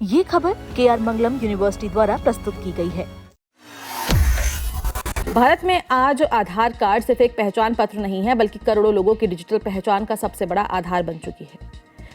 ये खबर KR मंगलम university द्वारा प्रस्तुत की गई है। भारत में आज आधार कार्ड सिर्फ एक पहचान पत्र नहीं है, बल्कि करोड़ों लोगों की डिजिटल पहचान का सबसे बड़ा आधार बन चुकी है।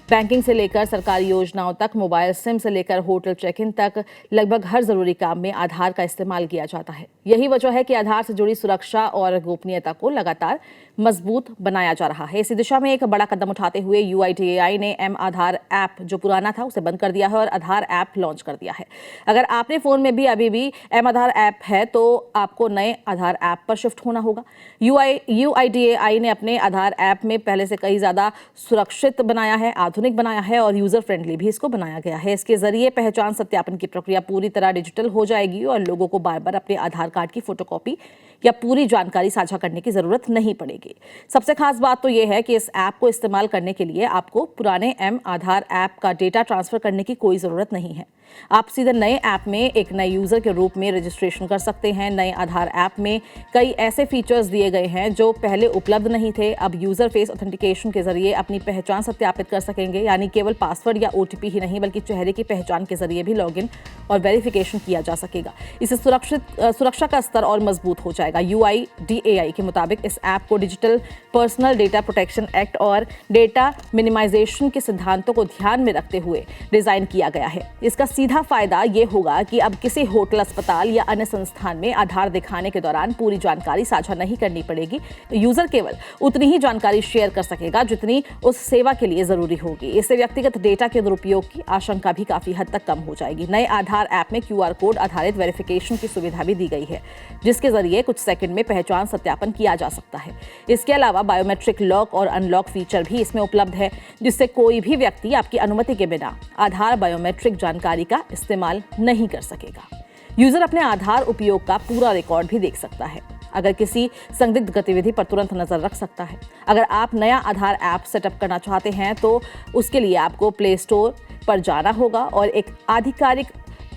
बैंकिंग से लेकर सरकारी योजनाओं तक, मोबाइल सिम से लेकर होटल चेक इन तक, लगभग हर जरूरी काम में आधार का इस्तेमाल किया जाता है। यही वजह है कि आधार से जुड़ी सुरक्षा और गोपनीयता को लगातार मजबूत बनाया जा रहा है। इसी दिशा में एक बड़ा कदम उठाते हुए UIDAI ने M आधार ऐप, जो पुराना था, उसे बंद कर दिया है और आधार ऐप लॉन्च कर दिया है। अगर आपने फोन में भी अभी भी M आधार ऐप है तो आपको नए आधार ऐप पर शिफ्ट होना होगा। UIDAI ने अपने आधार ऐप में पहले से कई ज्यादा सुरक्षित बनाया है, आधुनिक बनाया है और यूजर फ्रेंडली भी इसको बनाया गया है। इसके जरिए पहचान सत्यापन की प्रक्रिया पूरी तरह डिजिटल हो जाएगी और लोगों को बार बार अपने आधार कार्ड की फोटोकॉपी या पूरी जानकारी साझा करने की जरूरत नहीं पड़ेगी। सबसे खास बात तो यह है कि इस ऐप को इस्तेमाल करने के लिए आपको पुराने M आधार ऐप का डेटा ट्रांसफर करने की कोई जरूरत नहीं है। आप सीधे नए ऐप में एक नए यूजर के रूप में रजिस्ट्रेशन कर सकते हैं। नए आधार ऐप में कई ऐसे फीचर्स दिए गए हैं जो पहले उपलब्ध नहीं थे। अब यूजर फेस ऑथेंटिकेशन के जरिए अपनी पहचान सत्यापित कर सकेंगे, यानी केवल पासवर्ड या OTP ही नहीं, बल्कि चेहरे की पहचान के जरिए भी लॉगिन और वेरिफिकेशन किया जा सकेगा। इससे सुरक्षा का स्तर और मजबूत हो जाएगा। UIDAI के मुताबिक इस ऐप को digital personal data protection act और डेटा मिनिमाइजेशन के सिद्धांतों को ध्यान में रखते हुए डिजाइन किया गया है। इसका सीधा फायदा ये होगा कि अब किसी होटल, अस्पताल या अन्य संस्थान में आधार दिखाने के दौरान पूरी जानकारी साझा नहीं करनी पड़ेगी। यूजर केवल उतनी ही जानकारी शेयर कर सकेगा जितनी उस सेवा के लिए जरूरी होगी। इससे व्यक्तिगत डेटा के दुरुपयोग की आशंका भी काफी हद तक कम हो जाएगी। नए आधार ऐप में QR कोड आधारित वेरिफिकेशन की सुविधा भी दी गई है, जिसके जरिए कुछ सेकंड में पहचान सत्यापन किया जा सकता है। इसके अलावा बायोमेट्रिक लॉक और अनलॉक फीचर भी इसमें उपलब्ध है, जिससे कोई भी व्यक्ति आपकी अनुमति के बिना आधार बायोमेट्रिक जानकारी का इस्तेमाल नहीं कर सकेगा। यूजर अपने आधार उपयोग का पूरा रिकॉर्ड भी देख सकता है, अगर किसी संदिग्ध गतिविधि पर तुरंत नजर रख सकता है। अगर आप नया आधार ऐप सेटअप करना चाहते हैं तो उसके लिए आपको प्ले स्टोर पर जाना होगा और एक आधिकारिक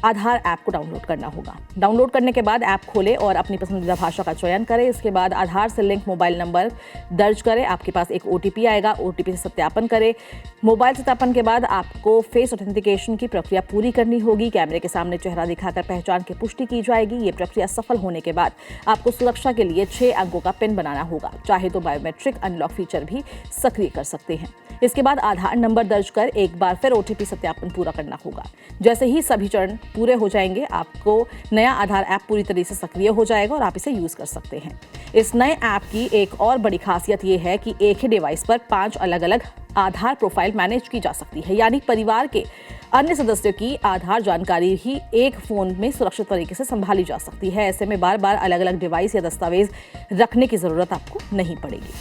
आधार ऐप को डाउनलोड करना होगा। डाउनलोड करने के बाद ऐप खोलें और अपनी पसंदीदा भाषा का चयन करें। इसके बाद आधार से लिंक मोबाइल नंबर दर्ज करें। आपके पास एक OTP आएगा, OTP से सत्यापन करें। मोबाइल सत्यापन के बाद आपको फेस ऑथेंटिकेशन की प्रक्रिया पूरी करनी होगी। कैमरे के सामने चेहरा दिखाकर पहचान की पुष्टि की जाएगी। ये प्रक्रिया सफल होने के बाद आपको सुरक्षा के लिए 6 अंकों का पिन बनाना होगा। चाहे तो बायोमेट्रिक अनलॉक फीचर भी सक्रिय कर सकते हैं। इसके बाद आधार नंबर दर्ज कर एक बार फिर OTP सत्यापन पूरा करना होगा। जैसे ही सभी चरण पूरे हो जाएंगे, आपको नया आधार ऐप पूरी तरह से सक्रिय हो जाएगा और आप इसे यूज कर सकते हैं। इस नए ऐप की एक और बड़ी खासियत यह है कि एक ही डिवाइस पर 5 अलग-अलग आधार प्रोफाइल मैनेज की जा सकती है, यानी परिवार के अन्य सदस्यों की आधार जानकारी ही एक फोन में सुरक्षित तरीके से संभाली जा सकती है। ऐसे में बार बार अलग अलग डिवाइस या दस्तावेज रखने की जरूरत आपको नहीं पड़ेगी।